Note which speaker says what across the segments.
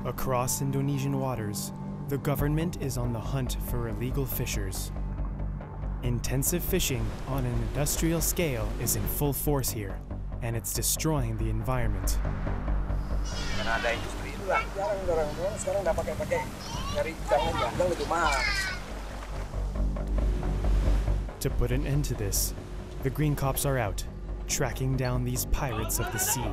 Speaker 1: Across Indonesian waters, the government is on the hunt for illegal fishers. Intensive fishing on an industrial scale is in full force here, and it's destroying the environment.
Speaker 2: Karena ada industri itulah, jarang sekarang udah pakai cari ikan lebih mahal.
Speaker 1: To put an end to this, the Green Cops are out, tracking down these pirates of the sea.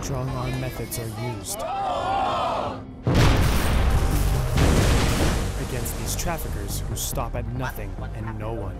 Speaker 1: Strong-arm methods are used against these traffickers who stop at nothing and no one.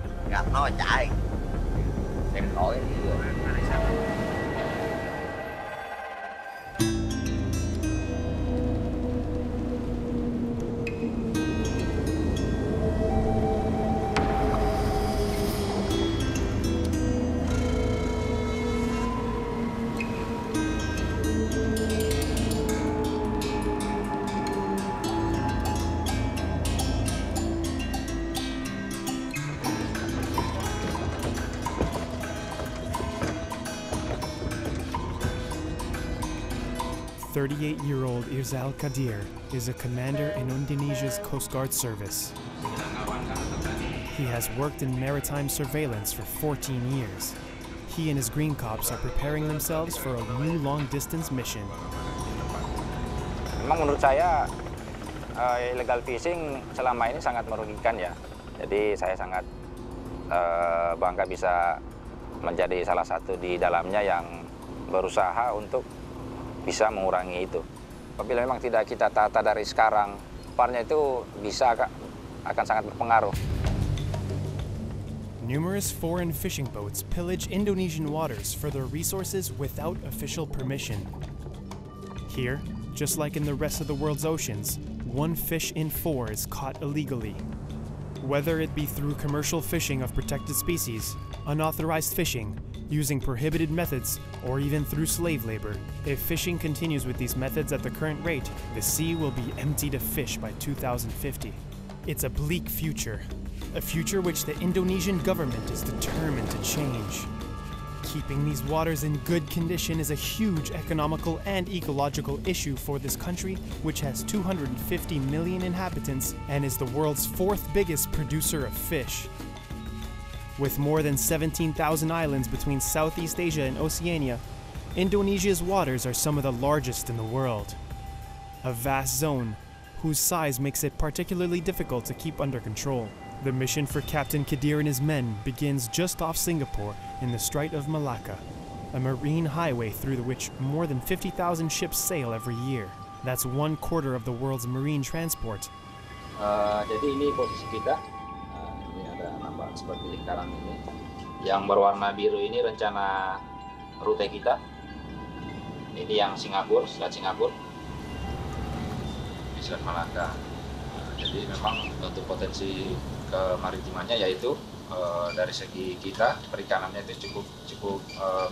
Speaker 1: "38-year-old Irzal Kadir is a commander in Indonesia's Coast Guard service. He has worked in maritime surveillance for 14 years. He and his Green Cops are preparing themselves for a new long-distance mission.
Speaker 3: Memang menurut saya illegal fishing selama ini sangat merugikan ya. Jadi saya sangat bangga bisa menjadi salah satu di dalamnya yang berusaha untuk bisa mengurangi itu. Apabila memang tidak kita tata dari sekarang, depannya itu bisa akan sangat berpengaruh.
Speaker 1: Numerous foreign fishing boats pillage Indonesian waters for their resources without official permission. Here, just like in the rest of the world's oceans, 1 fish in 4 is caught illegally. Whether it be through commercial fishing of protected species, unauthorized fishing, using prohibited methods, or even through slave labor, if fishing continues with these methods at the current rate, the sea will be emptied of fish by 2050. It's a bleak future, a future which the Indonesian government is determined to change. Keeping these waters in good condition is a huge economical and ecological issue for this country, which has 250 million inhabitants and is the world's 4th biggest producer of fish. With more than 17,000 islands between Southeast Asia and Oceania, Indonesia's waters are some of the largest in the world. A vast zone whose size makes it particularly difficult to keep under control. The mission for Captain Kadir and his men begins just off Singapore in the Strait of Malacca, a marine highway through which more than 50,000 ships sail every year. That's 1/4 of the world's marine transport.
Speaker 3: Jadi ini posisi kita. Ini ada nampak seperti lingkaran ini. Yang berwarna biru ini rencana rute kita. Ini yang Singapura, Selat Singapura. Di Selat Malacca. Jadi memang untuk potensi kemaritimannya yaitu dari segi kita perikanannya itu cukup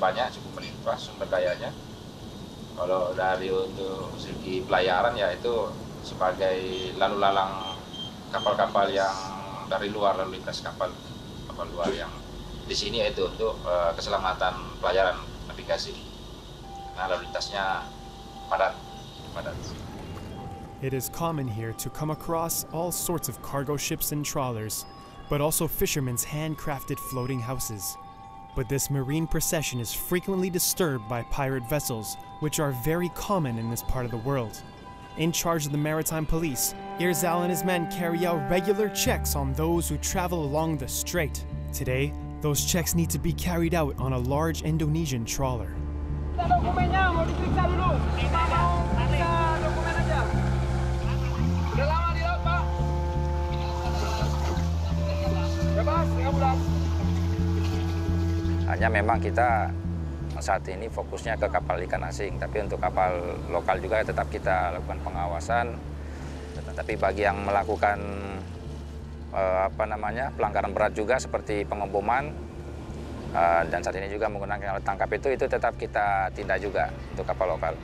Speaker 3: banyak, cukup melimpah sumber dayanya. Kalau dari untuk segi pelayaran ya itu sebagai lalu lalang kapal-kapal yang dari luar, lalu lintas kapal luar yang di sini yaitu untuk keselamatan pelayaran navigasi. Nah, lalu lintasnya padat.
Speaker 1: It is common here to come across all sorts of cargo ships and trawlers, but also fishermen's handcrafted floating houses. But this marine procession is frequently disturbed by pirate vessels, which are very common in this part of the world. In charge of the maritime police, Irzal and his men carry out regular checks on those who travel along the strait. Today, those checks need to be carried out on a large Indonesian trawler.
Speaker 2: Dokumennya mau diperiksa dulu. Mau periksa dokumen aja. Udah lama di laut, Pak? Bebas, 3 bulan.
Speaker 3: Hanya memang kita saat ini fokusnya ke kapal ikan asing, tapi untuk kapal lokal juga tetap kita lakukan pengawasan. Tetapi bagi yang melakukan pelanggaran berat juga seperti pengeboman dan saat ini juga menggunakan alat tangkap itu tetap kita tindak juga untuk kapal lokal.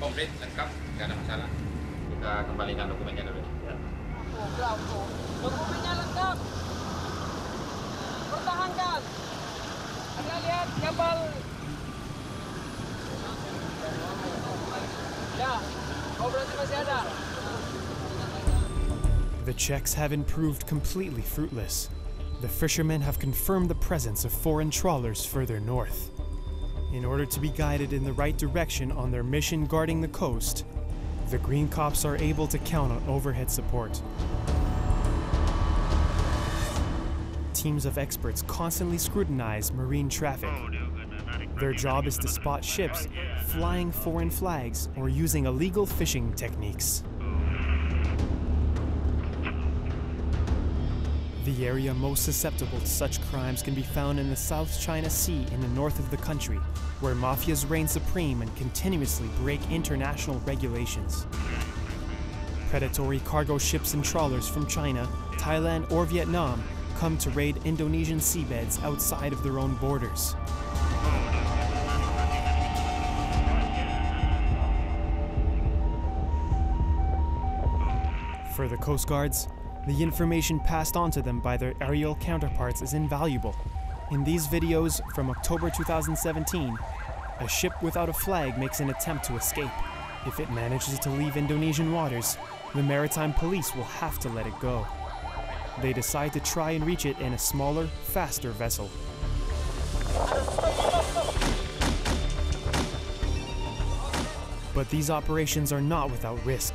Speaker 3: komplit, lengkap, nggak ada masalah. Kita kembalikan dokumennya dulu.
Speaker 2: Dokumennya lengkap. Pertahankan. Anda lihat kapal. Ya, oh berarti masih ada.
Speaker 1: The checks haven't proved completely fruitless. The fishermen have confirmed the presence of foreign trawlers further north. In order to be guided in the right direction on their mission guarding the coast, the Green Cops are able to count on overhead support. Teams of experts constantly scrutinize marine traffic. Their job is to spot ships flying foreign flags or using illegal fishing techniques. The area most susceptible to such crimes can be found in the South China Sea in the north of the country, where mafias reign supreme and continuously break international regulations. Predatory cargo ships and trawlers from China, Thailand, or Vietnam come to raid Indonesian seabeds outside of their own borders. For the Coast Guards, the information passed on to them by their aerial counterparts is invaluable. In these videos from October 2017, a ship without a flag makes an attempt to escape. If it manages to leave Indonesian waters, the maritime police will have to let it go. They decide to try and reach it in a smaller, faster vessel. But these operations are not without risk.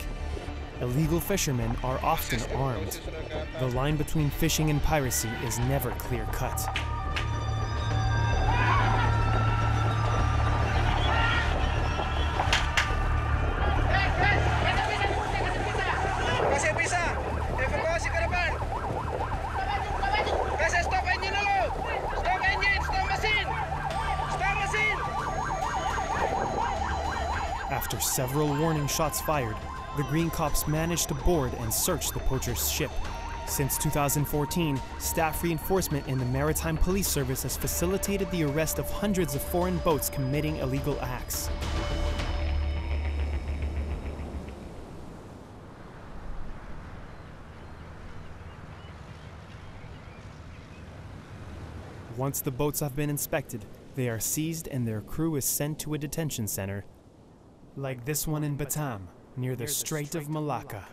Speaker 1: Illegal fishermen are often armed. The line between fishing and piracy is never clear-cut. After several warning shots fired, the Green Cops managed to board and search the poacher's ship. Since 2014, staff reinforcement in the Maritime Police Service has facilitated the arrest of hundreds of foreign boats committing illegal acts. Once the boats have been inspected, they are seized and their crew is sent to a detention center, like this one in Batam, near the Strait of Malacca.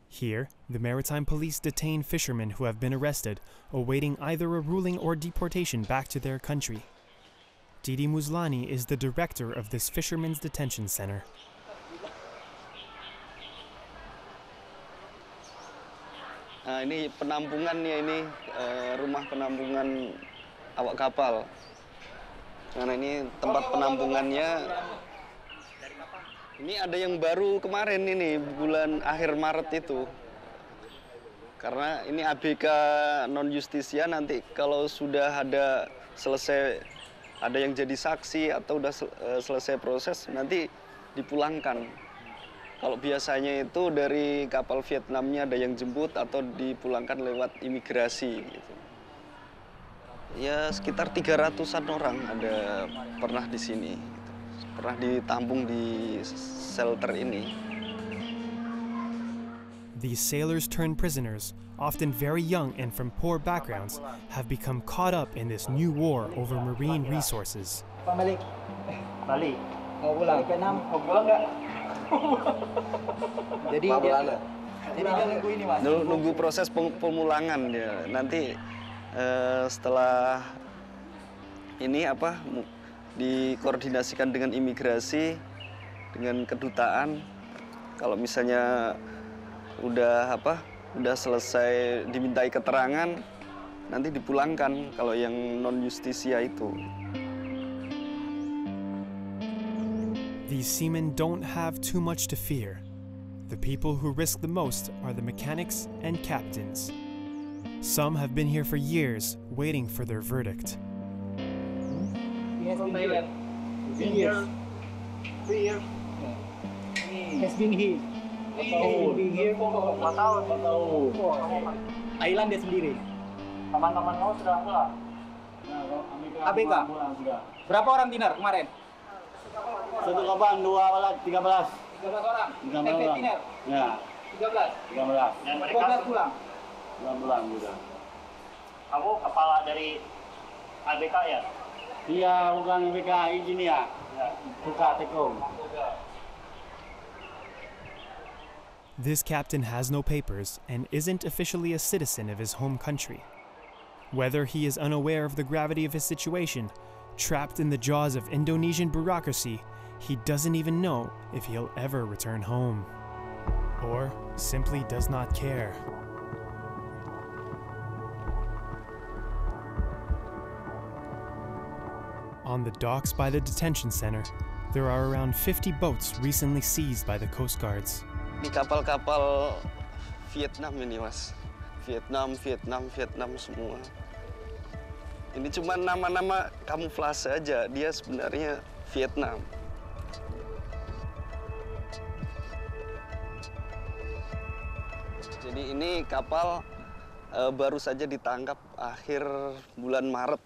Speaker 1: Here, the Maritime Police detain fishermen who have been arrested, awaiting either a ruling or deportation back to their country. Didi Muslani is the director of this fishermen's detention center.
Speaker 4: Ini penampungannya ini rumah penampungan awak kapal. Karena ini tempat penampungannya. Ini ada yang baru kemarin ini bulan akhir Maret itu. Karena ini ABK non justisia, nanti kalau sudah ada selesai ada yang jadi saksi atau udah selesai proses nanti dipulangkan. Kalau biasanya itu dari kapal Vietnamnya ada yang jemput atau dipulangkan lewat imigrasi gitu. Ya sekitar 300-an orang ada pernah di sini. Pernah ditampung di shelter ini.
Speaker 1: These sailors turned prisoners, often very young and from poor backgrounds, have become caught up in this new war over marine resources.
Speaker 5: Balik. Balik. Mau pulang? Vietnam. Mau pulang nggak? Jadi dia nunggu ini, Mas.
Speaker 4: Nunggu proses pemulangan dia. Nanti setelah ini dikoordinasikan dengan imigrasi, dengan kedutaan. Kalau misalnya udah selesai dimintai keterangan, nanti dipulangkan kalau yang non justisia itu.
Speaker 1: These seamen don't have too much to fear. The people who risk the most are the mechanics and captains. Some have been here for years, waiting for their verdict.
Speaker 5: Has been here. 3 years. 3 years. Has been here. Been here 4 tahun. Thailand dia sendiri. Teman-teman kamu sudah pulang? ABK. Berapa orang dinar kemarin? Satu kapal 13.
Speaker 2: 13 orang.
Speaker 5: 13 orang.
Speaker 2: Filipiner.
Speaker 5: Ya,
Speaker 2: 13.
Speaker 5: 13.
Speaker 6: Dan mereka
Speaker 2: 12 pulang.
Speaker 5: 16 juga.
Speaker 6: kamu kepala dari ABK ya?
Speaker 5: Iya, bukan BKI gini ya. Buka tekung.
Speaker 1: This captain has no papers and isn't officially a citizen of his home country. Whether he is unaware of the gravity of his situation, trapped in the jaws of Indonesian bureaucracy, he doesn't even know if he'll ever return home. Or simply does not care. On the docks by the detention center, there are around 50 boats recently seized by the Coast Guards.
Speaker 4: Di kapal-kapal Vietnam ini, Mas. Vietnam semua. Ini cuma nama-nama kamuflase aja, dia sebenarnya Vietnam. Jadi ini kapal baru saja ditangkap akhir bulan Maret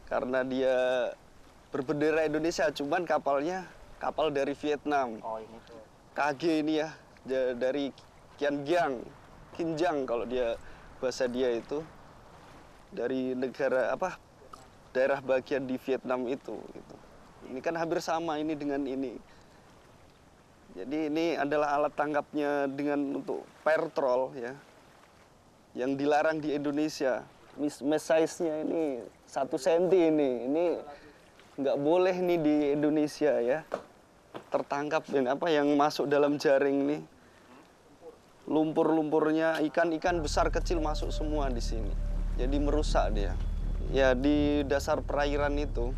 Speaker 4: karena dia berbendera Indonesia, cuman kapalnya kapal dari Vietnam.
Speaker 6: Oh ini tuh.
Speaker 4: KG ini ya, dari Kinjang kalau dia bahasa dia itu, dari negara apa, daerah bagian di Vietnam itu. Gitu. Ini kan hampir sama ini dengan ini. Jadi ini adalah alat tangkapnya untuk patrol ya, yang dilarang di Indonesia. Size-nya ini 1 cm ini nggak boleh nih di Indonesia ya. Tertangkap apa yang masuk dalam jaring nih. Lumpur-lumpurnya, ikan-ikan besar kecil masuk semua di sini. Jadi merusak dia. Ya di dasar perairan itu.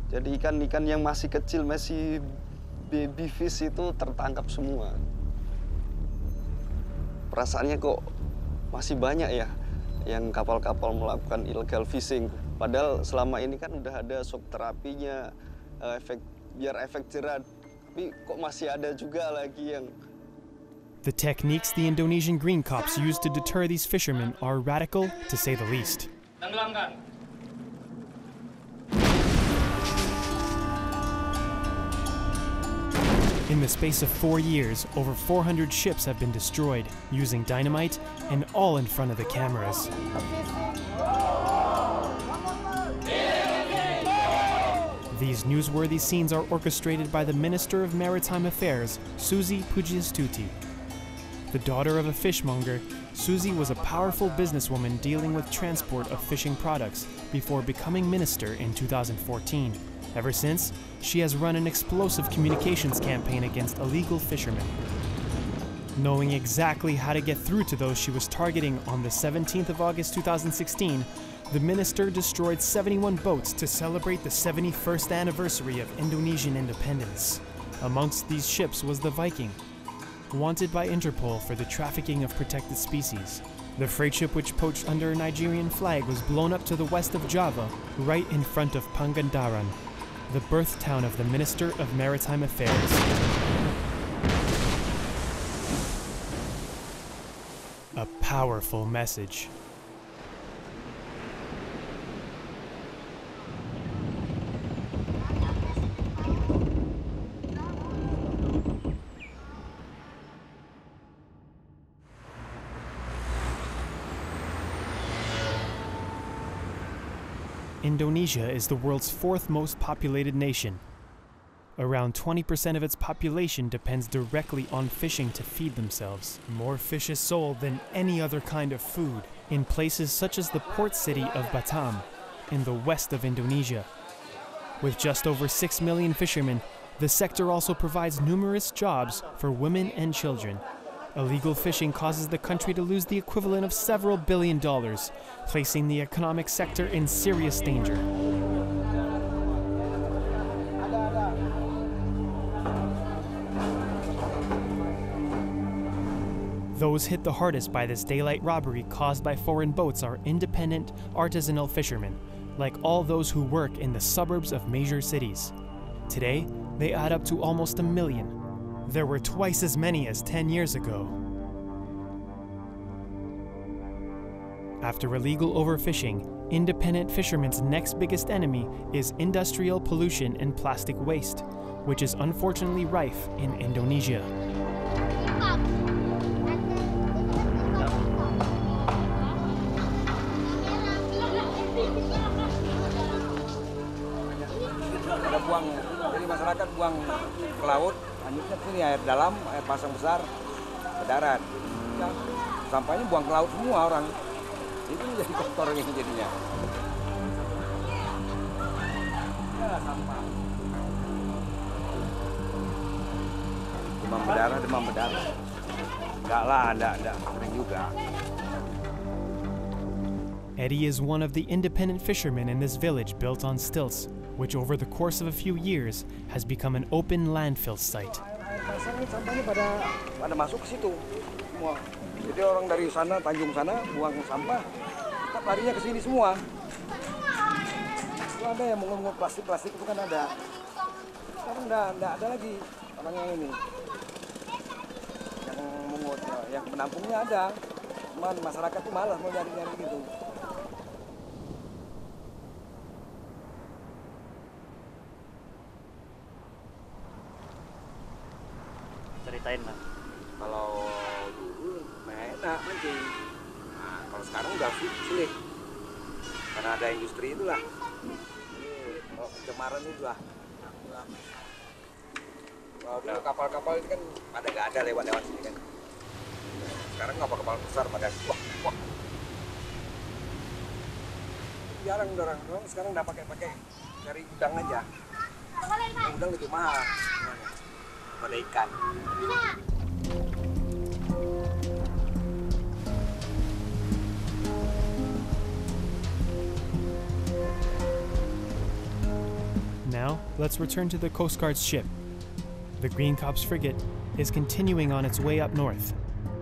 Speaker 4: Jadi ikan-ikan yang masih kecil, masih baby fish itu tertangkap semua. Perasaannya kok masih banyak ya yang kapal-kapal melakukan illegal fishing. Padahal selama ini kan udah ada shock terapinya, biar efek jerah. Tapi kok masih ada juga lagi yang...
Speaker 1: The techniques the Indonesian green cops use to deter these fishermen are radical, to say the least.
Speaker 2: Tenggelamkan.
Speaker 1: In the space of 4 years, over 400 ships have been destroyed using dynamite, and all in front of the cameras. These newsworthy scenes are orchestrated by the Minister of Maritime Affairs, Susi Pujiastuti. The daughter of a fishmonger, Susi was a powerful businesswoman dealing with transport of fishing products before becoming minister in 2014. Ever since, she has run an explosive communications campaign against illegal fishermen. Knowing exactly how to get through to those she was targeting, on the 17th of August 2016, the minister destroyed 71 boats to celebrate the 71st anniversary of Indonesian independence. Amongst these ships was the Viking, wanted by Interpol for the trafficking of protected species. The freight ship, which poached under a Nigerian flag, was blown up to the west of Java, right in front of Pangandaran, the birth town of the Minister of Maritime Affairs. A powerful message. Indonesia is the world's 4th most populated nation. Around 20% of its population depends directly on fishing to feed themselves. More fish is sold than any other kind of food in places such as the port city of Batam, in the west of Indonesia. With just over 6 million fishermen, the sector also provides numerous jobs for women and children. Illegal fishing causes the country to lose the equivalent of several $1 billion, placing the economic sector in serious danger. Those hit the hardest by this daylight robbery caused by foreign boats are independent, artisanal fishermen, like all those who work in the suburbs of major cities. Today, they add up to almost 1 million. There were twice as many as 10 years ago. After illegal overfishing, independent fishermen's next biggest enemy is industrial pollution and plastic waste. which is unfortunately rife in Indonesia.
Speaker 7: Ada buang, jadi masyarakat buang ke laut, lanjutnya ke sini air dalam, air pasang besar, ke darat. Ya, sampahnya buang ke laut semua orang. Itu jadi kotor ini jadinya. Ya, sampah. Demam berdarah. Enggak lah, ada sering juga.
Speaker 1: Eddie is one of the independent fishermen in this village built on stilts, which over the course of a few years has become an open landfill site.
Speaker 7: Air pasang ini sampahnya pada masuk ke situ semua. Jadi orang dari sana, Tanjung sana, buang sampah, kita larinya ke sini semua. Itu ada yang mengungut plastik itu kan ada. Sekarang enggak ada lagi orang yang ini. Yang mengungut, yang penampungnya ada. Cuman masyarakat tuh malas mau nyari-nyari gitu.
Speaker 6: Ceritain lah.
Speaker 7: Kalau dulu enak mancing. Nah, kalau sekarang udah sulit. Karena ada industri itulah. Kalau pencemaran itu lah. Kalau dulu kapal-kapal itu kan pada nggak ada lewat sini kan. Sekarang kapal-kapal besar pada wah. Jarang orang sekarang udah pakai cari udang aja. Udang lebih mahal. Pada ikan.
Speaker 1: Now, let's return to the Coast Guard's ship. The Green Cops frigate is continuing on its way up north.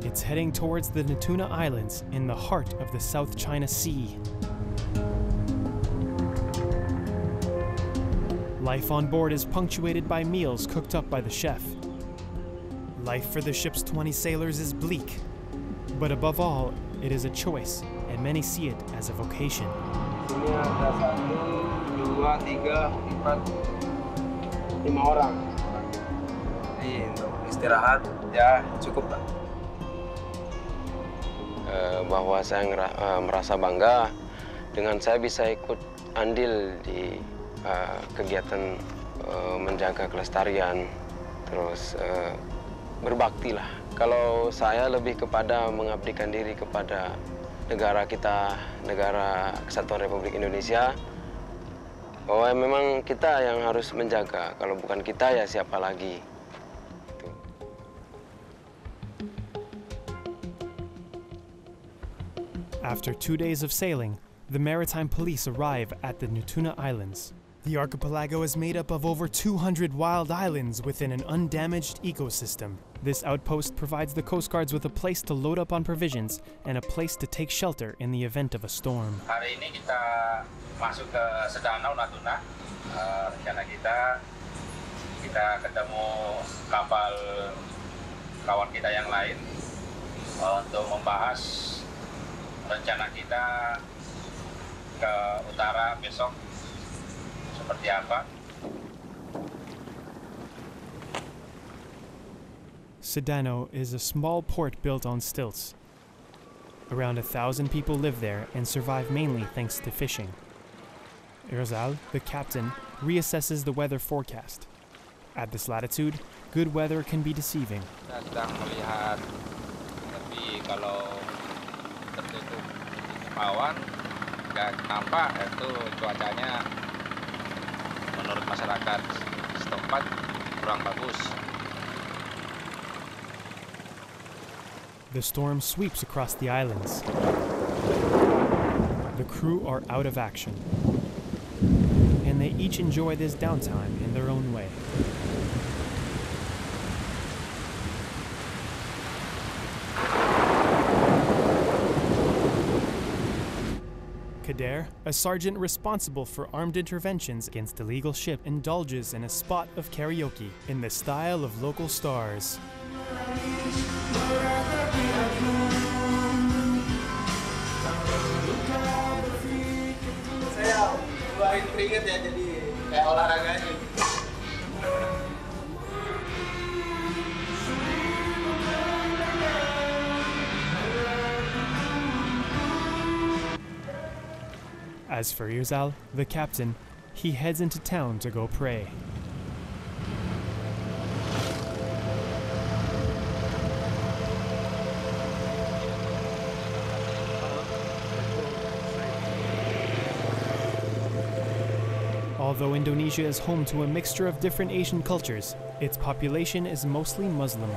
Speaker 1: It's heading towards the Natuna Islands in the heart of the South China Sea. Life on board is punctuated by meals cooked up by the chef. Life for the ship's 20 sailors is bleak, but above all, it is a choice, and many see it as a vocation.
Speaker 2: Sini ada 1, 2, 3, 4, 5 orang.
Speaker 7: Jadi untuk istirahat ya cukup lah.
Speaker 8: Bahwa saya merasa bangga dengan saya bisa ikut andil di kegiatan menjaga kelestarian, terus berbakti lah. Kalau saya lebih kepada mengabdikan diri kepada negara kita, negara Kesatuan Republik Indonesia, bahwa memang kita yang harus menjaga. Kalau bukan kita ya siapa lagi.
Speaker 1: After 2 days of sailing, the maritime police arrive at the Natuna Islands. The archipelago is made up of over 200 wild islands within an undamaged ecosystem. This outpost provides the Coast Guards with a place to load up on provisions and a place to take shelter in the event of a storm.
Speaker 3: Hari ini kita masuk ke Sedanau Natuna. Rencana kita ketemu kapal kawan kita yang lain untuk membahas rencana kita ke utara besok seperti apa.
Speaker 1: Sedano is a small port built on stilts. Around 1,000 people live there and survive mainly thanks to fishing. Irzal, the captain, reassesses the weather forecast. At this latitude, good weather can be deceiving.
Speaker 3: Kita sedang melihat lebih kalau tertutup awan, nggak nampak, itu cuacanya menurut masyarakat setempat kurang bagus.
Speaker 1: The storm sweeps across the islands. The crew are out of action, and they each enjoy this downtime in their own way. Kader, a sergeant responsible for armed interventions against illegal ship, indulges in a spot of karaoke in the style of local stars.
Speaker 2: Saya keluarin keringet ya, jadi kayak olahraga aja.
Speaker 1: As for Irzal, the captain, he heads into town to go pray. Although Indonesia is home to a mixture of different Asian cultures, its population is mostly Muslim.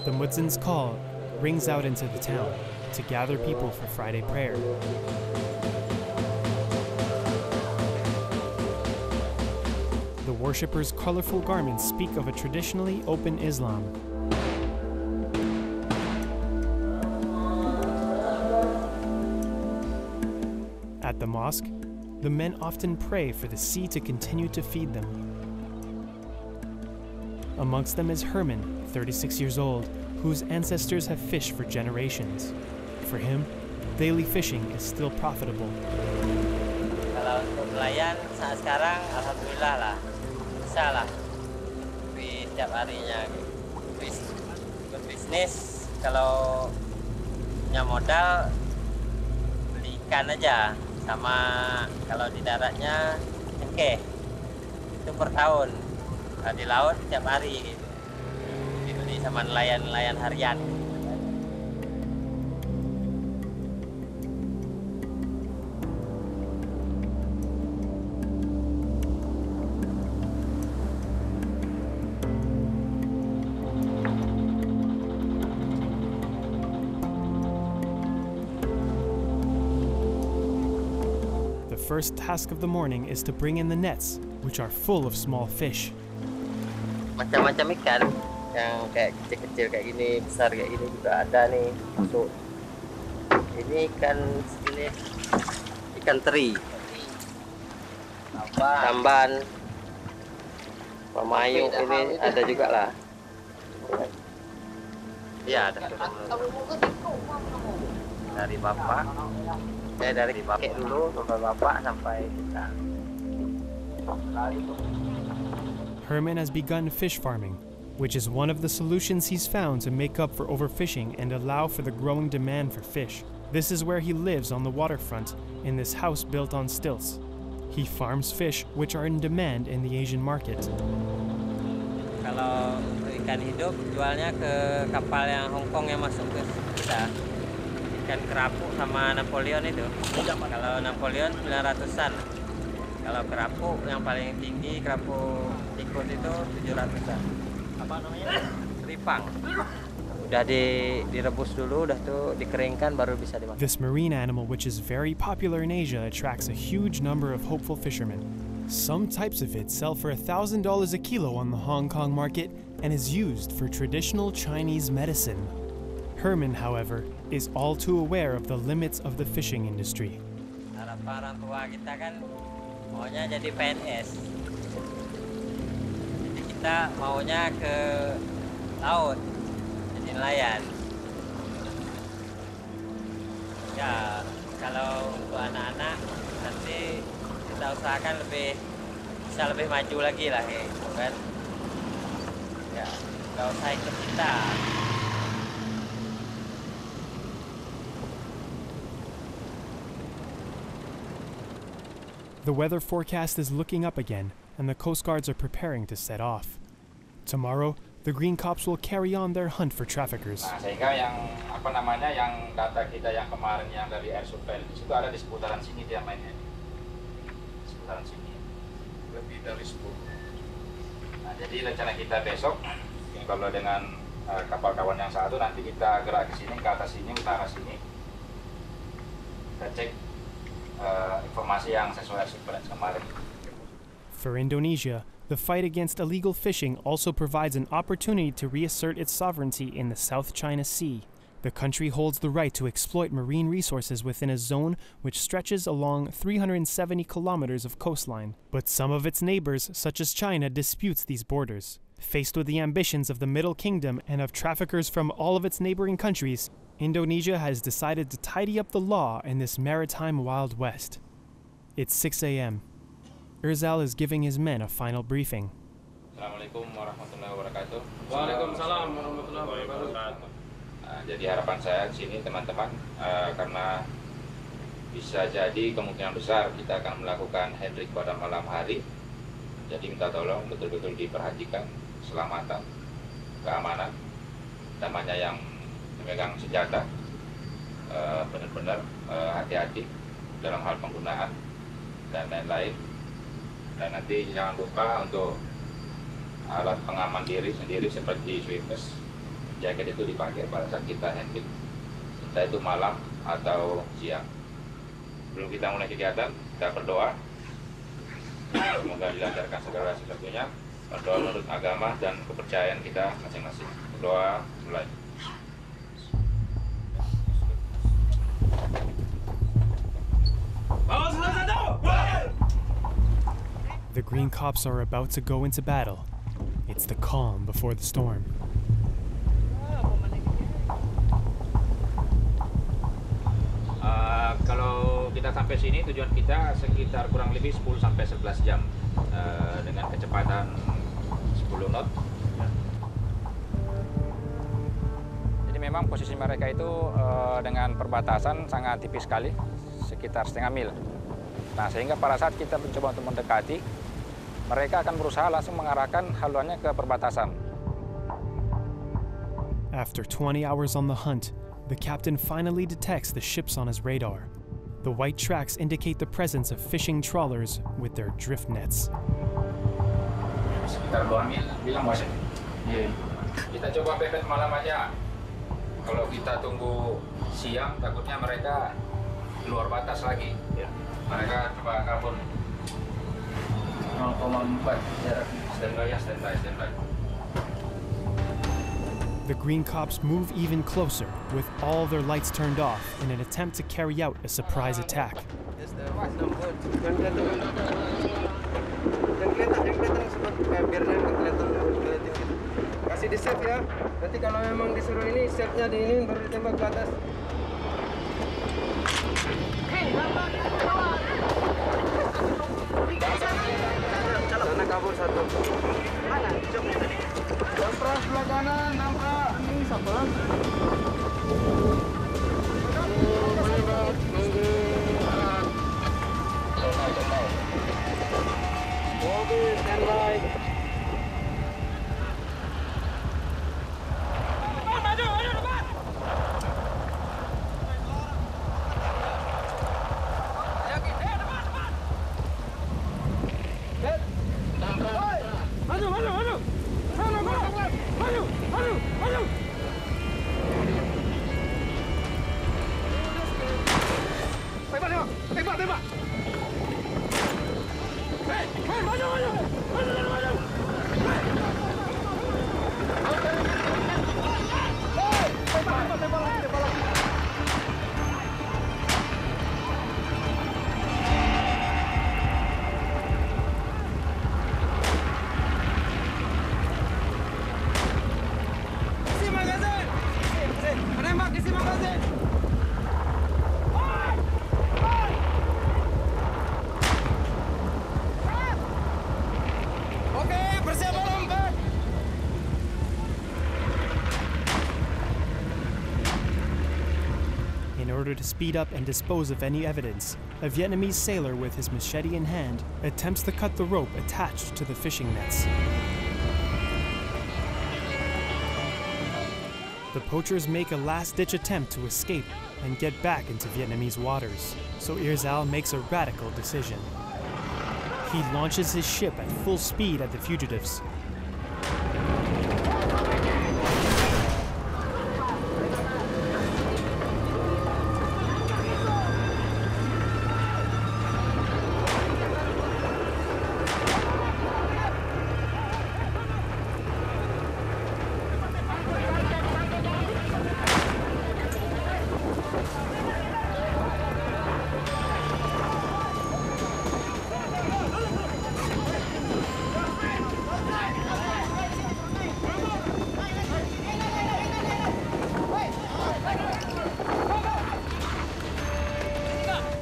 Speaker 1: The muezzin's call rings out into the town to gather people for Friday prayer. The worshippers' colorful garments speak of a traditionally open Islam. At the mosque, the men often pray for the sea to continue to feed them. Amongst them is Herman, 36 years old, whose ancestors have fished for generations. For him, daily fishing is still profitable.
Speaker 9: Kalau untuk nelayan saat sekarang, alhamdulillah lah, bisa lah, setiap harinya. Berbisnis kalau punya modal beli ikan aja, sama kalau di daratnya cengkeh itu per tahun. Kalau di laut setiap hari gitu. Dibeli sama nelayan-nelayan harian.
Speaker 1: The first task of the morning is to bring in the nets, which are full of small fish.
Speaker 9: Macam-macam ikan yang kayak kecil-kecil kayak gini, besar kayak gini juga ada nih masuk. Ini ikan sejenis ikan teri, tamban, pemayu ini ada juga lah. Iya ada. Dari bapak, dari kakek dulu sampai bapak sampai kita.
Speaker 1: Herman has begun fish farming, which is one of the solutions he's found to make up for overfishing and allow for the growing demand for fish. This is where he lives on the waterfront, in this house built on stilts. He farms fish which are in demand in the Asian market.
Speaker 9: Kalau untuk ikan hidup jualnya ke kapal yang Hong Kong yang masuk ke kita. Ikan kerapu sama Napoleon itu. Kalau Napoleon 900-an. Kalau kerapu yang paling tinggi, kerapu tikus itu 700-an. Apa namanya? Ripang. Udah direbus dulu, udah tuh dikeringkan baru bisa dimakan.
Speaker 1: This marine animal, which is very popular in Asia, attracts a huge number of hopeful fishermen. Some types of it sell for $1,000 a kilo on the Hong Kong market and is used for traditional Chinese medicine. Herman, however, is all too aware of the limits of the fishing industry.
Speaker 9: Harapan orang tua kita kan maunya jadi PNS. Jadi kita maunya ke laut, jadi nelayan. Ya, kalau untuk anak-anak nanti kita usahakan bisa lebih maju lagi lah, gitu kan. Ya, nggak usah ikut kita.
Speaker 1: The weather forecast is looking up again, and the Coast Guards are preparing to set off. Tomorrow, the Green Cops will carry on their hunt for traffickers.
Speaker 3: Nah, sehingga yang yang data kita yang kemarin yang dari air surveillance itu ada di seputaran sini dia mainnya. Seputaran sini. Lebih dari 10. Nah, jadi rencana kita besok kalau dengan kapal kawan yang satu nanti kita gerak ke sini, ke atas sini, utara sini. Kita cek informasi yang sesuai surveillance kemarin.
Speaker 1: For Indonesia, the fight against illegal fishing also provides an opportunity to reassert its sovereignty in the South China Sea. The country holds the right to exploit marine resources within a zone which stretches along 370 kilometers of coastline. But some of its neighbors, such as China, disputes these borders. Faced with the ambitions of the Middle Kingdom and of traffickers from all of its neighboring countries, Indonesia has decided to tidy up the law in this maritime Wild West. It's 6 a.m. Irzal is giving his men a final briefing.
Speaker 3: Assalamualaikum warahmatullahi wabarakatuh.
Speaker 2: Waalaikumsalam warahmatullahi wabarakatuh.
Speaker 3: jadi harapan saya di sini teman-teman, karena bisa jadi kemungkinan besar kita akan melakukan handbrake pada malam hari. Jadi minta tolong betul-betul diperhatikan keselamatan, keamanan, namanya yang memegang senjata, benar-benar hati-hati dalam hal penggunaan dan lain-lain. Dan nanti jangan lupa untuk alat pengaman diri sendiri seperti sweepers, jaket itu dipakai pada saat kita handbrake, entah itu malam atau siang. Sebelum kita mulai kegiatan, kita berdoa. Semoga dilancarkan segala sesuatunya. Berdoa menurut agama dan kepercayaan kita masing-masing. Berdoa mulai.
Speaker 1: The Green Cops are about to go into battle. It's the calm before the storm.
Speaker 3: Kalau kita sampai sini, tujuan kita sekitar kurang lebih 10-11 jam dengan kecepatan 10 knot.
Speaker 10: Jadi memang posisi mereka itu dengan perbatasan sangat tipis sekali, sekitar setengah mil. Nah, sehingga pada saat kita mencoba untuk mendekati, mereka akan berusaha langsung mengarahkan haluannya ke perbatasan.
Speaker 1: After 20 hours on the hunt, the captain finally detects the ships on his radar. The white tracks indicate the presence of fishing trawlers with their drift nets.
Speaker 3: Sekitar 2 mil, bilang bos. Kita coba pepet malam aja. Kalau kita tunggu siang, takutnya mereka keluar batas lagi. Mereka coba kabur 0,4 jarak. Standby.
Speaker 1: The Green Cops move even closer, with all their lights turned off in an attempt to carry out a surprise attack.
Speaker 2: Kasih di save ya. Nanti kalau memang disuruh ini, save-nya di ini baru ditembak ke atas. Sana kabur satu. Mana? Namprak sebelah kanan, namprak. Ini siapa? Mobil standby.
Speaker 1: In order to speed up and dispose of any evidence, a Vietnamese sailor with his machete in hand attempts to cut the rope attached to the fishing nets. The poachers make a last-ditch attempt to escape and get back into Vietnamese waters, so Irzal makes a radical decision. He launches his ship at full speed at the fugitives.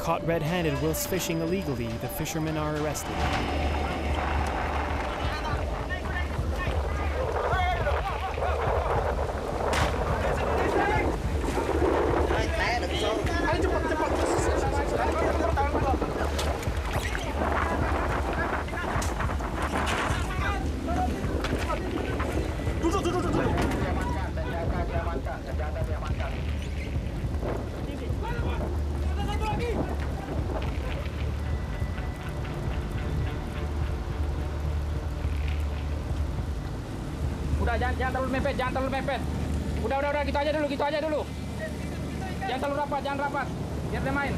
Speaker 1: Caught red-handed whilst fishing illegally, the fishermen are arrested.
Speaker 10: jangan terlalu mepet, jangan terlalu mepet. Udah, gitu aja dulu. Jangan terlalu rapat, jangan rapat. Biar dia main.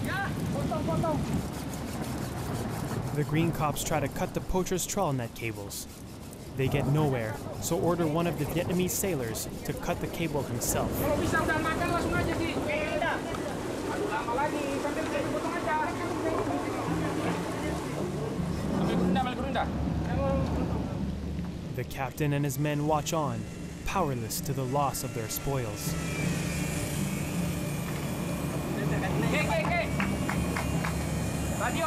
Speaker 10: Ya, potong.
Speaker 1: The green cops try to cut the poacher's trawl net cables. They get nowhere, so order one of the Vietnamese sailors to cut the cable himself.
Speaker 10: Kalau bisa udah makan langsung aja sih. Lama lagi, sambil potong aja. Ambil gerunda.
Speaker 1: The captain and his men watch on, powerless to the loss of their spoils.
Speaker 10: Oke. Radio.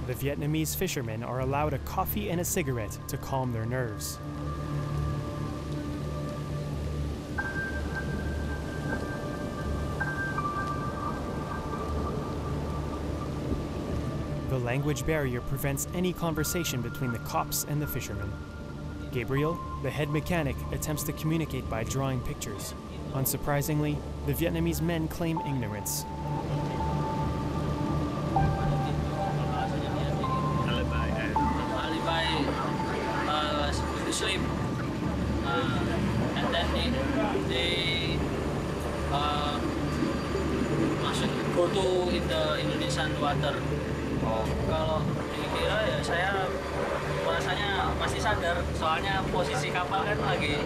Speaker 1: The Vietnamese fishermen are allowed a coffee and a cigarette to calm their nerves. The language barrier prevents any conversation between the cops and the fishermen. Gabriel, the head mechanic, attempts to communicate by drawing pictures. Unsurprisingly, the Vietnamese men claim ignorance.
Speaker 11: Sleep, and then they go to in the Indonesian water. Kalau dikira ya saya rasanya pasti sadar, soalnya posisi kapal kan lagi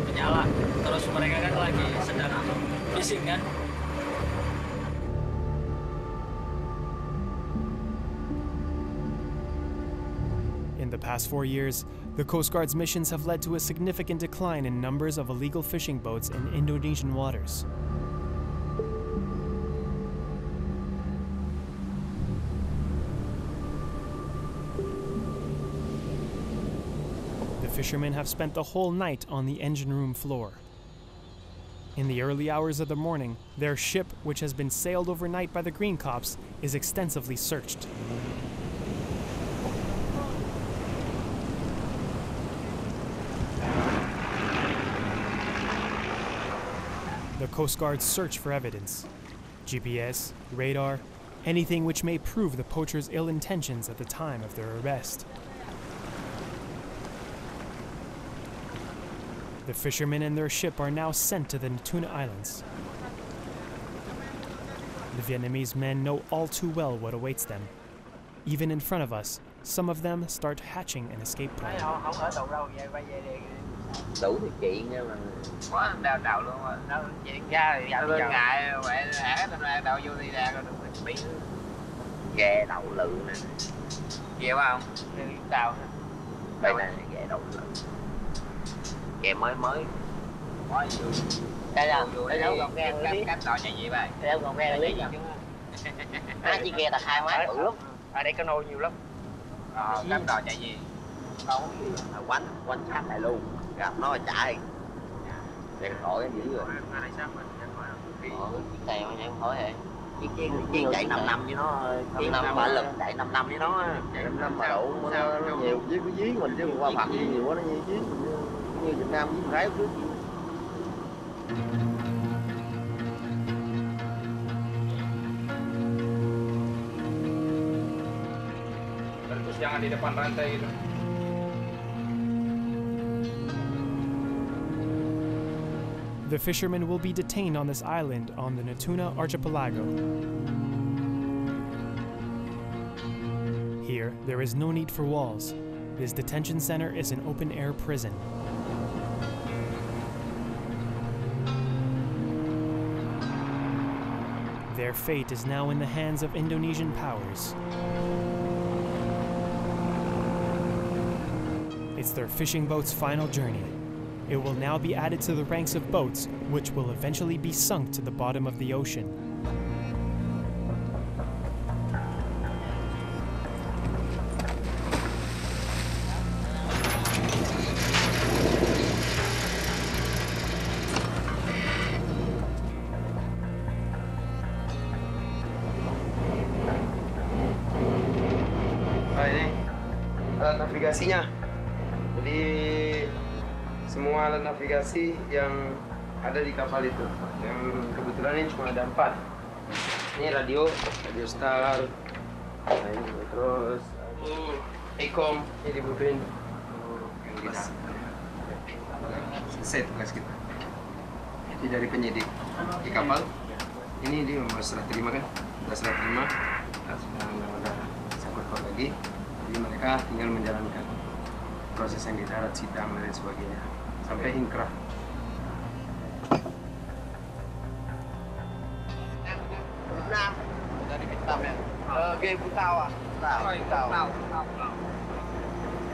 Speaker 11: menyala, terus mereka kan lagi sedang fishing kan.
Speaker 1: In the past 4 years, the Coast Guard's missions have led to a significant decline in numbers of illegal fishing boats in Indonesian waters. The fishermen have spent the whole night on the engine room floor. In the early hours of the morning, their ship, which has been sailed overnight by the Green Cops, is extensively searched. The Coast Guard search for evidence: GPS, radar, anything which may prove the poachers' ill intentions at the time of their arrest. The fishermen and their ship are now sent to the Natuna Islands. The Vietnamese men know all too well what awaits them. Even in front of us, some of them start hatching an escape plan.
Speaker 12: Đủ điều kiện nha mà
Speaker 2: quá đào luôn mà nó chuyện ra thì giờ ngại vậy hả tao đào vô đi ra rồi đừng biết
Speaker 12: ghe đậu lự nè
Speaker 2: ghê quá không tao
Speaker 12: đây nè ghe đậu lự ghe mới
Speaker 2: quá vui đây là đây đâu còn ghe cắt đò nhà gì vậy đây đâu còn ghe lý chứ
Speaker 12: chỉ ghe là 2 máy bự lắm
Speaker 2: ở đây cano nhiều lắm cắt đò nhà gì
Speaker 12: quánh sát lại luôn gặp nó chạy để khỏi dữ rồi
Speaker 2: này mà em hỏi vậy
Speaker 12: chiên chạy 5 năm với nó 5 năm 3 lần chạy 5 năm với nó chạy 5 năm mà độ nó nhiều với cái dí mình chứ qua Phật nhiều quá nó như dí như Việt Nam với Thái trước.
Speaker 10: Terus jangan di depan rantai itu.
Speaker 1: The fishermen will be detained on this island on the Natuna archipelago. Here, there is no need for walls. This detention center is an open-air prison. Their fate is now in the hands of Indonesian powers. It's their fishing boat's final journey. It will now be added to the ranks of boats, which will eventually be sunk to the bottom of the ocean.
Speaker 8: Nah, ini alat navigasinya. Jadi semua alat navigasi yang ada di kapal itu, yang kebetulan ini cuma ada 4. Ini radio star, nah ini terus Ecom, ini dibutuhin. Selesai tugas kita. Ini dari penyidik di kapal. Ini dia membuat serah terima kan, sudah serah terima, sudah nggak ada sangkut paut lagi. Jadi mereka tinggal menjalankan proses yang di darat, sidang dan lain sebagainya sampai inkrah.
Speaker 12: Nam dari Vietnam ya. Game Butao à? Butao.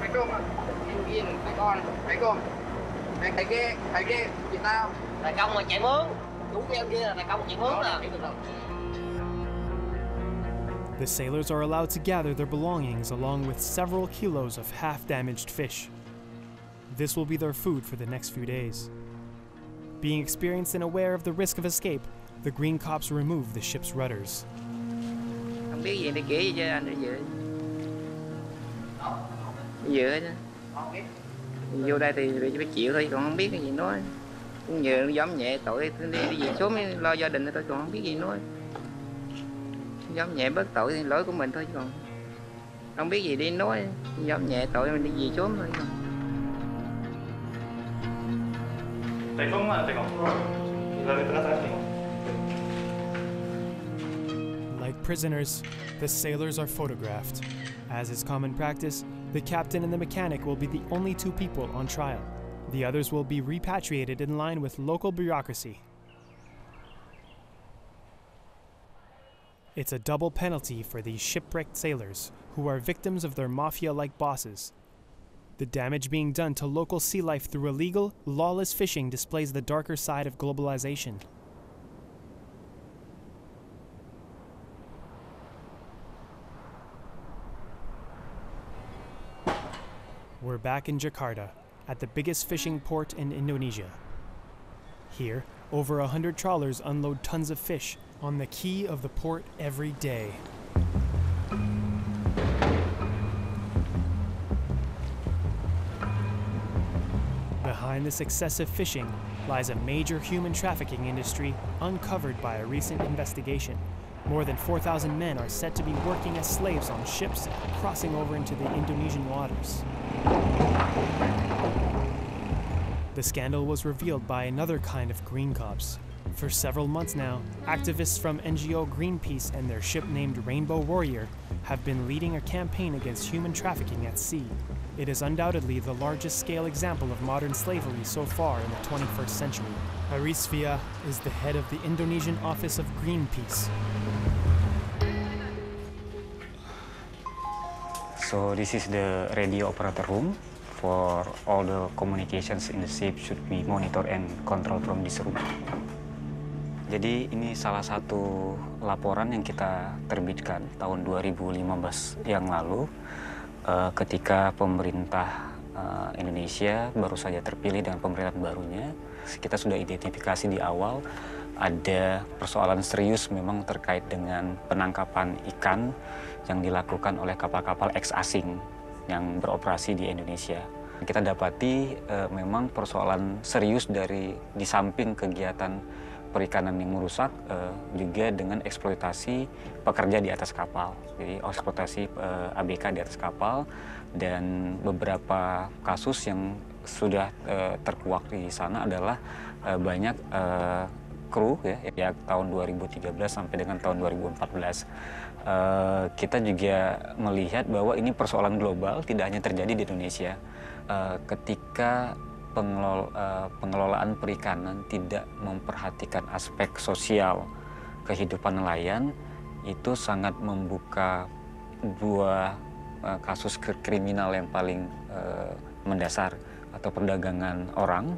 Speaker 12: Assalamualaikum. Yên mấy con. Assalamualaikum. Cái Việt Nam. Đại công mà chạy mướn. Đúng cái kia là đại công chạy mướn nè.
Speaker 1: The sailors are allowed to gather their belongings along with several kilos of half-damaged fish. This will be their food for the next few days. Being experienced and aware of the risk of escape, the Green Cops remove the ship's rudders.
Speaker 13: Không biết gì để kể cho anh đi về. Về chứ. Vô đây thì phải chịu thôi, còn không biết cái gì nói. Cũng nhờ giấm nhẹ tội đi về sớm lo gia đình thôi, còn không biết gì nói. Giấm nhẹ bớt tội thì lỗi của mình thôi chứ còn không biết gì đi nói. Giấm nhẹ tội mình đi về sớm thôi.
Speaker 1: Like prisoners, the sailors are photographed. As is common practice, the captain and the mechanic will be the only 2 people on trial. The others will be repatriated in line with local bureaucracy. It's a double penalty for these shipwrecked sailors, who are victims of their mafia-like bosses. The damage being done to local sea life through illegal, lawless fishing displays the darker side of globalization. We're back in Jakarta, at the biggest fishing port in Indonesia. Here, over 100 trawlers unload tons of fish on the quay of the port every day. Behind this excessive fishing lies a major human trafficking industry uncovered by a recent investigation. More than 4,000 men are said to be working as slaves on ships crossing over into the Indonesian waters. The scandal was revealed by another kind of Green Cops. For several months now, activists from NGO Greenpeace and their ship named Rainbow Warrior have been leading a campaign against human trafficking at sea. It is undoubtedly the largest scale example of modern slavery so far in the 21st century. Arisvia is the head of the Indonesian office of Greenpeace.
Speaker 14: So this is the radio operator room. For all the communications in the ship should be monitored and controlled from this room. Jadi ini salah satu laporan yang kita terbitkan tahun 2015 yang lalu ketika pemerintah Indonesia baru saja terpilih dengan pemerintahan barunya. Kita sudah identifikasi di awal ada persoalan serius memang terkait dengan penangkapan ikan yang dilakukan oleh kapal-kapal ex-asing yang beroperasi di Indonesia. Kita dapati memang persoalan serius di samping kegiatan perikanan yang merusak juga dengan eksploitasi pekerja di atas kapal. Jadi eksploitasi ABK di atas kapal dan beberapa kasus yang sudah terkuak di sana adalah banyak kru ya tahun 2013 sampai dengan tahun 2014. Kita juga melihat bahwa ini persoalan global, tidak hanya terjadi di Indonesia. Ketika pengelolaan perikanan tidak memperhatikan aspek sosial kehidupan nelayan, itu sangat membuka dua kasus kriminal yang paling mendasar atau perdagangan orang,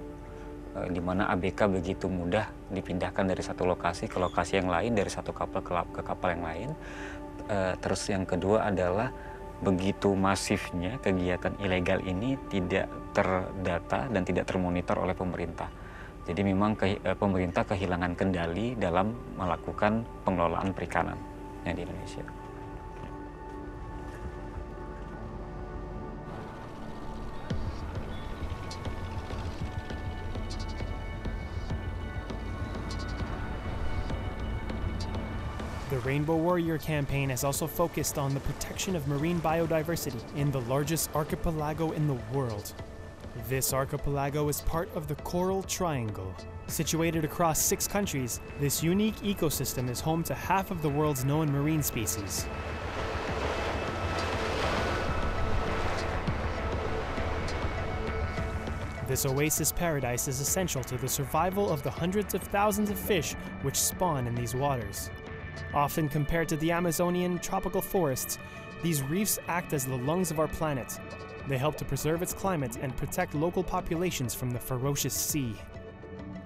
Speaker 14: di mana ABK begitu mudah dipindahkan dari satu lokasi ke lokasi yang lain, dari satu kapal ke kapal yang lain. Terus yang kedua adalah begitu masifnya kegiatan ilegal ini tidak terdata dan tidak termonitor oleh pemerintah. Jadi memang pemerintah kehilangan kendali dalam melakukan pengelolaan perikanan di Indonesia.
Speaker 1: The Rainbow Warrior campaign has also focused on the protection of marine biodiversity in the largest archipelago in the world. This archipelago is part of the Coral Triangle. Situated across 6 countries, this unique ecosystem is home to half of the world's known marine species. This oasis paradise is essential to the survival of the hundreds of thousands of fish which spawn in these waters. Often compared to the Amazonian tropical forests, these reefs act as the lungs of our planet. They help to preserve its climate and protect local populations from the ferocious sea.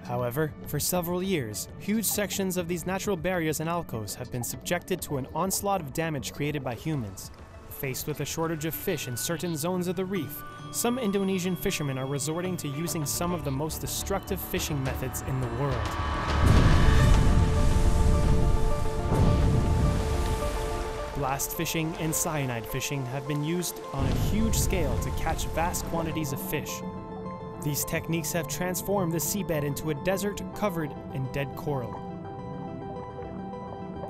Speaker 1: However, for several years, huge sections of these natural barriers and alcoves have been subjected to an onslaught of damage created by humans. Faced with a shortage of fish in certain zones of the reef, some Indonesian fishermen are resorting to using some of the most destructive fishing methods in the world. Blast fishing and cyanide fishing have been used on a huge scale to catch vast quantities of fish. These techniques have transformed the seabed into a desert covered in dead coral.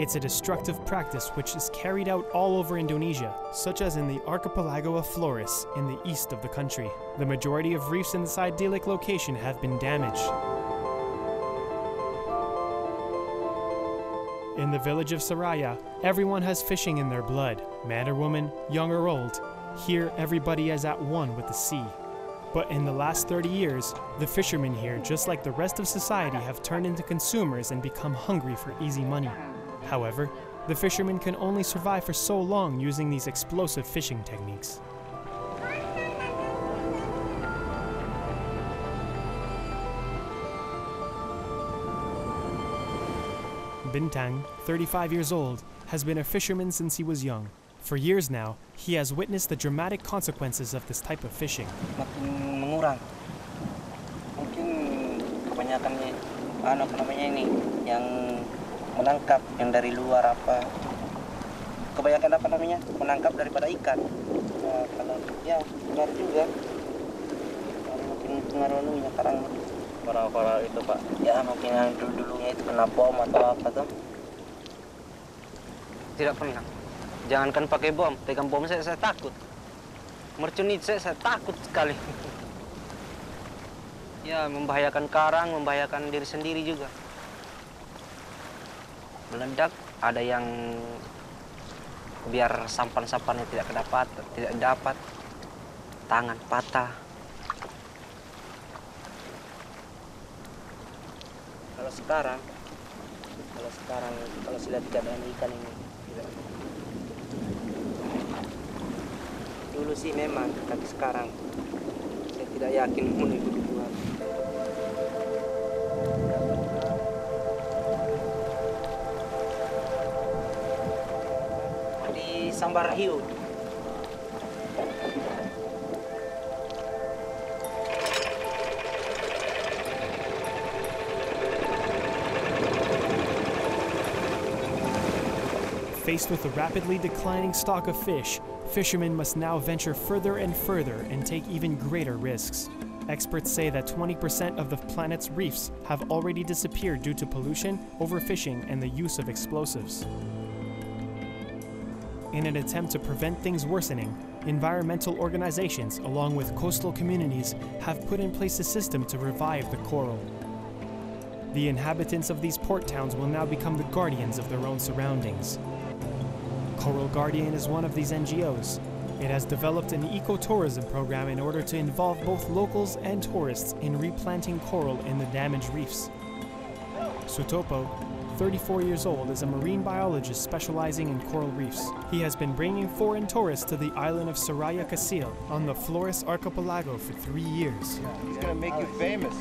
Speaker 1: It's a destructive practice which is carried out all over Indonesia, such as in the archipelago of Flores in the east of the country. The majority of reefs in this idyllic location have been damaged. In the village of Saraya, everyone has fishing in their blood, man or woman, young or old. Here, everybody is at one with the sea. But in the last 30 years, the fishermen here, just like the rest of society, have turned into consumers and become hungry for easy money. However, the fishermen can only survive for so long using these explosive fishing techniques. Bintang, 35 years old, has been a fisherman since he was young. For years now, he has witnessed the dramatic consequences of this type of fishing.
Speaker 13: Makin mengurang. Mungkin kebanyakan ini yang menangkap yang dari luar apa. Kebanyakan menangkap daripada ikan. Nah, kalau ya benar juga. Mungkin pengaruhnya sekarang. Para itu Pak. Ya mungkin yang dulunya itu kena bom atau apa tuh. Tidak pernah. Jangankan pakai bom, pegang bom saya takut. Mercunit saya takut sekali. Ya membahayakan karang, membahayakan diri sendiri juga. Meledak, ada yang biar sampan-sampannya tidak dapat, tangan patah. Kalau sudah keadaan ikan ini dulu sih memang, tapi sekarang saya tidak yakin mulai begituan. Di Sambar Hiu.
Speaker 1: Faced with a rapidly declining stock of fish, fishermen must now venture further and further and take even greater risks. Experts say that 20% of the planet's reefs have already disappeared due to pollution, overfishing, and the use of explosives. In an attempt to prevent things worsening, environmental organizations, along with coastal communities, have put in place a system to revive the coral. The inhabitants of these port towns will now become the guardians of their own surroundings. Coral Guardian is one of these NGOs. It has developed an ecotourism program in order to involve both locals and tourists in replanting coral in the damaged reefs. Sutopo, 34 years old, is a marine biologist specializing in coral reefs. He has been bringing foreign tourists to the island of Soraya Casil on the Flores Archipelago for 3 years.
Speaker 15: He's gonna make you famous.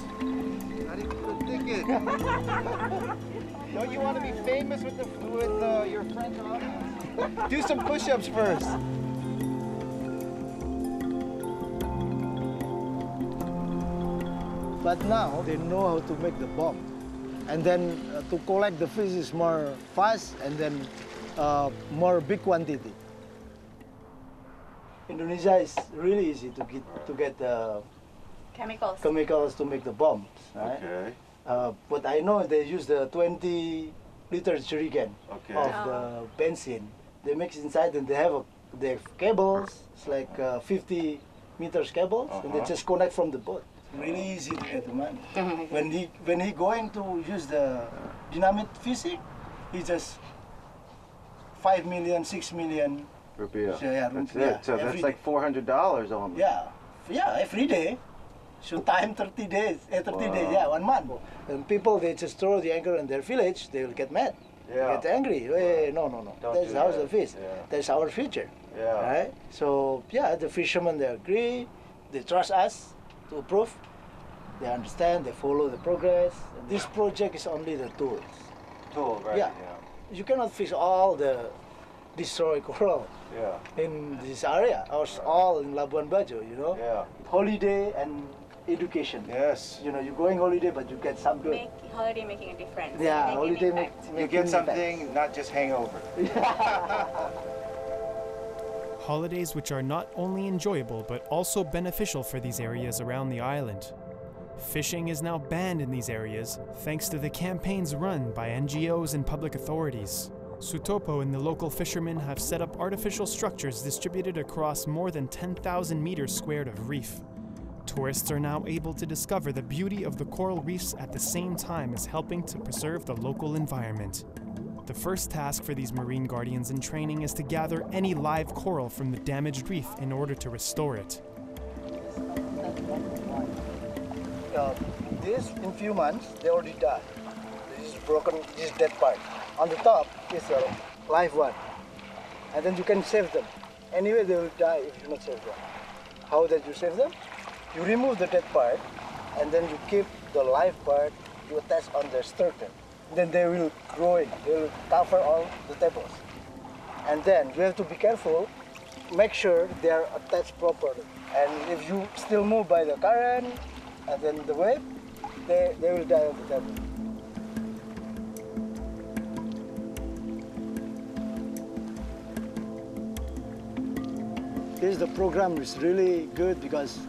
Speaker 15: Don't you want to be famous with your friends? Do some push-ups first.
Speaker 16: But now they know how to make the bomb. And then to collect the fish is more fast and then more big quantity. Indonesia is really easy to get chemicals to make the bombs. Right?
Speaker 15: Okay.
Speaker 16: But I know they use the 20-liter jerrycan of the benzene. They mix inside and they have cables. It's like 50 meters cables, and they just connect from the boat. Really easy to get the money. when he going to use the dynamite fishing, he just 5 million, 6 million
Speaker 15: Rupiah.
Speaker 16: So, yeah,
Speaker 15: That's it. So that's like $400 almost.
Speaker 16: Yeah, every day. So time 30 days, 30 days, yeah, 1 month. And people, they just throw the anchor in their village, they will get mad.
Speaker 15: Yeah.
Speaker 16: Get angry. Hey, no. That's how the fish.
Speaker 15: Yeah.
Speaker 16: That's our future.
Speaker 15: Yeah.
Speaker 16: Right? So, yeah, the fishermen, they agree. They trust us to approve. They understand, they follow the progress. This project is only the tool, right? Yeah. You cannot fish all the destroyed coral in this area, or all in Labuan Bajo, you know?
Speaker 15: Yeah.
Speaker 16: Holiday and education.
Speaker 15: Yes.
Speaker 16: You know, you're going holiday, but you get some good.
Speaker 17: Holiday making a difference.
Speaker 16: Yeah, holiday
Speaker 15: you get something, not just hangover.
Speaker 1: Holidays which are not only enjoyable but also beneficial for these areas around the island. Fishing is now banned in these areas thanks to the campaigns run by NGOs and public authorities. Sutopo and the local fishermen have set up artificial structures distributed across more than 10,000 meters squared of reef. Tourists are now able to discover the beauty of the coral reefs at the same time as helping to preserve the local environment. The first task for these marine guardians in training is to gather any live coral from the damaged reef in order to restore it.
Speaker 16: This, in few months, they already died. This is broken, this is dead part. On the top is a live one. And then you can save them. Anyway, they will die if you not save them. How did you save them? You remove the dead part, and then you keep the live part, you attach on the sternum. Then they will grow in, they will cover all the tables. And then you have to be careful, make sure they are attached properly. And if you still move by the current, and then the wave, they will die of the table. The program is really good because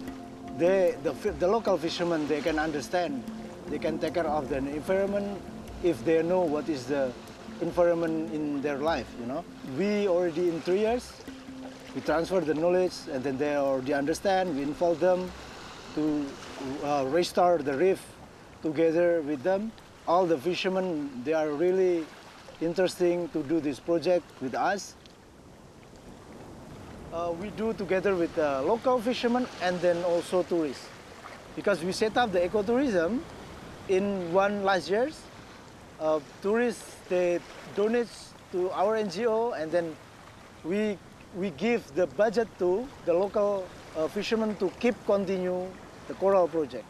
Speaker 16: the local fishermen, they can understand, they can take care of the environment if they know what is the environment in their life, you know. We already in 3 years, we transfer the knowledge and then they already understand, we involve them to restore the reef together with them. All the fishermen, they are really interesting to do this project with us. We do together with local fishermen and then also tourists. Because we set up the ecotourism in last year. Tourists, they donate to our NGO and then we give the budget to the local fishermen to continue the coral project.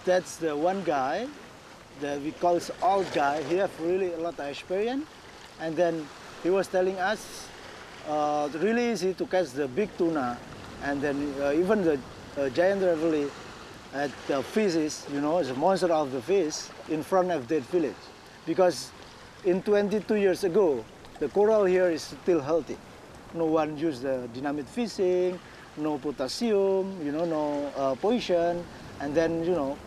Speaker 16: That's the one guy that we call old guy. He has really a lot of experience. And then he was telling us really easy to catch the big tuna, and then even the giant ravioli at the fishes, you know, is a monster of the fish in front of that village. Because in 22 years ago, the coral here is still healthy. No one used the dynamite fishing, no potassium, you know, no poison. And then, you know,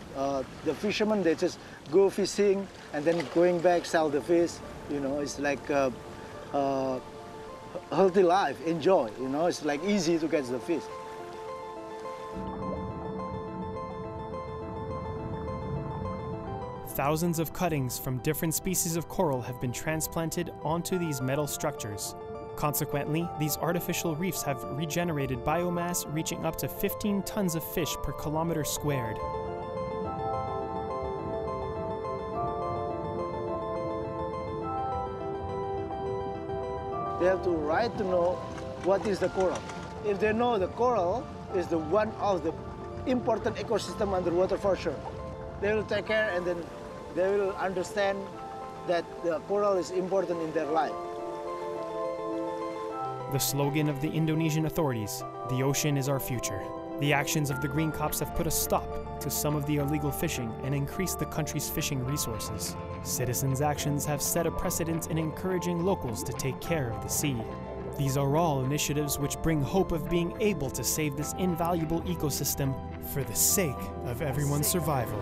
Speaker 16: the fishermen, they just go fishing and then going back, sell the fish. You know, it's like healthy life, enjoy, you know, it's like easy to catch the fish.
Speaker 1: Thousands of cuttings from different species of coral have been transplanted onto these metal structures. Consequently, these artificial reefs have regenerated biomass reaching up to 15 tons of fish per kilometer squared.
Speaker 16: they have to right to know what is the coral. If they know the coral is the one of the important ecosystem underwater for sure, they will take care and then they will understand that the coral is important in their life.
Speaker 1: The slogan of the Indonesian authorities, "The ocean is our future." The actions of the Green Cops have put a stop to some of the illegal fishing and increased the country's fishing resources. Citizens' actions have set a precedent in encouraging locals to take care of the sea. These are all initiatives which bring hope of being able to save this invaluable ecosystem for the sake of everyone's survival.